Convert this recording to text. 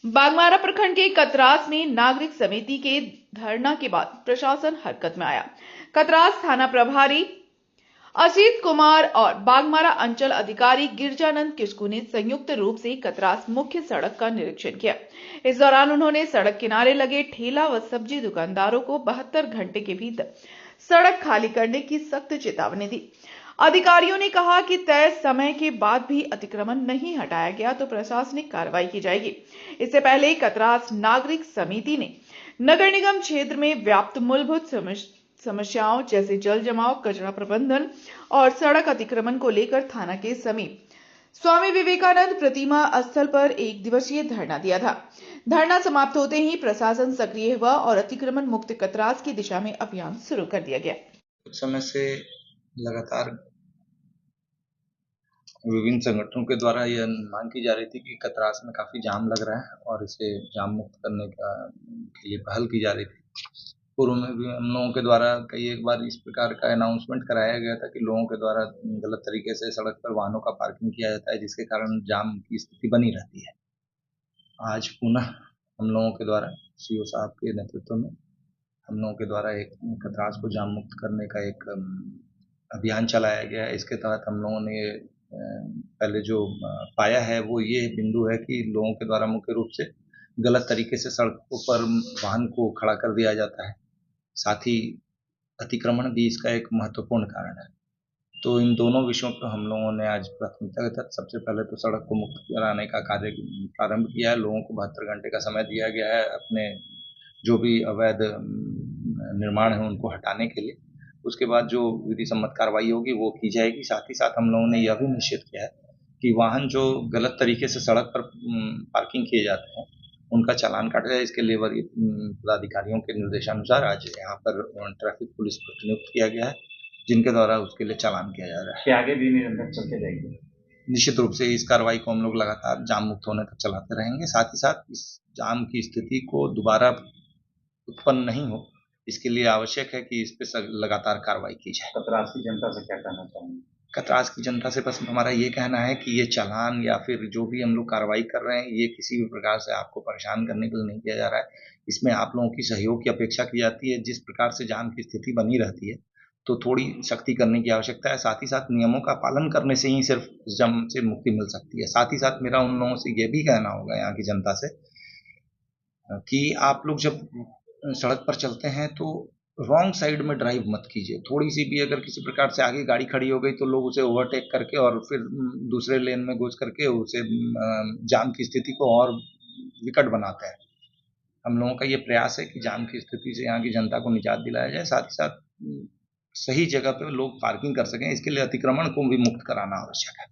बागमारा प्रखंड के कतरास में नागरिक समिति के धरना के बाद प्रशासन हरकत में आया। कतरास थाना प्रभारी असित कुमार और बागमारा अंचल अधिकारी गिरजानंद किस्कू ने संयुक्त रूप से कतरास मुख्य सड़क का निरीक्षण किया। इस दौरान उन्होंने सड़क किनारे लगे ठेला व सब्जी दुकानदारों को 72 घंटे के भीतर सड़क खाली करने की सख्त चेतावनी दी। अधिकारियों ने कहा कि तय समय के बाद भी अतिक्रमण नहीं हटाया गया तो प्रशासनिक कार्रवाई की जाएगी। इससे पहले कतरास नागरिक समिति ने नगर निगम क्षेत्र में व्याप्त मूलभूत समस्याओं जैसे जल जमाव, कचरा प्रबंधन और सड़क अतिक्रमण को लेकर थाना के समीप स्वामी विवेकानंद प्रतिमा स्थल पर 1 दिवसीय धरना दिया था। धरना समाप्त होते ही प्रशासन सक्रिय हुआ और अतिक्रमण मुक्त कतरास की दिशा में अभियान शुरू कर दिया गया। कुछ समय से लगातार विभिन्न संगठनों के द्वारा यह मांग की जा रही थी कि कतरास में काफी जाम लग रहा है और इसे जाम मुक्त करने के लिए पहल की जा रही थी। पूर्व में भी हम लोगों के द्वारा कई एक बार इस प्रकार का अनाउंसमेंट कराया गया था कि लोगों के द्वारा गलत तरीके से सड़क पर वाहनों का पार्किंग किया जाता है, जिसके कारण जाम की स्थिति बनी रहती है। आज पुनः हम लोगों के द्वारा सीओ साहब के नेतृत्व में हम लोगों के द्वारा एक कतरास को जाम मुक्त करने का एक अभियान चलाया गया है। इसके तहत हम लोगों ने पहले जो पाया है वो ये बिंदु है कि लोगों के द्वारा मुख्य रूप से गलत तरीके से सड़कों पर वाहन को खड़ा कर दिया जाता है। साथ ही अतिक्रमण भी इसका एक महत्वपूर्ण कारण है। तो इन दोनों विषयों पर हम लोगों ने आज प्राथमिकता के तहत सबसे पहले तो सड़क को मुक्त कराने का कार्य प्रारंभ किया है। लोगों को 72 घंटे का समय दिया गया है अपने जो भी अवैध निर्माण है उनको हटाने के लिए। उसके बाद जो विधि सम्मत कार्रवाई होगी वो की जाएगी। साथ ही साथ हम लोगों ने यह भी निश्चित किया है कि वाहन जो गलत तरीके से सड़क पर पार्किंग किए जाते हैं उनका चालान काटा जाए। इसके लिए पदाधिकारियों के निर्देशानुसार आज यहाँ पर ट्रैफिक पुलिस को नियुक्त किया गया है, जिनके द्वारा उसके लिए चालान किया जा रहा है। आगे भी निरंतर चलते रहेंगे। निश्चित रूप से इस कार्रवाई को हम लोग लगातार जाम मुक्त होने तक चलाते रहेंगे। साथ ही साथ इस जाम की स्थिति को दोबारा उत्पन्न नहीं हो, इसके लिए आवश्यक है कि इस पे लगातार कार्रवाई की जाए। कतरास की जनता से क्या कहना चाहेंगे? कतरास की जनता से बस हमारा ये कहना है कि ये चालान या फिर जो भी हम लोग कार्रवाई कर रहे हैं ये किसी भी प्रकार से आपको परेशान करने के लिए नहीं किया जा रहा है। इसमें आप लोगों की सहयोग की अपेक्षा की जाती है। जिस प्रकार से जाम की स्थिति बनी रहती है तो थोड़ी सख्ती करने की आवश्यकता है। साथ ही साथ नियमों का पालन करने से ही सिर्फ इस जाम से मुक्ति मिल सकती है। साथ ही साथ मेरा उन लोगों से ये भी कहना होगा यहाँ की जनता से कि आप लोग जब सड़क पर चलते हैं तो रॉन्ग साइड में ड्राइव मत कीजिए। थोड़ी सी भी अगर किसी प्रकार से आगे गाड़ी खड़ी हो गई तो लोग उसे ओवरटेक करके और फिर दूसरे लेन में घुस करके उसे जाम की स्थिति को और विकट बनाते हैं। हम लोगों का ये प्रयास है कि जाम की स्थिति से यहाँ की जनता को निजात दिलाया जाए। साथ ही साथ सही जगह पे लोग पार्किंग कर सकें, इसके लिए अतिक्रमण को भी मुक्त कराना आवश्यक है।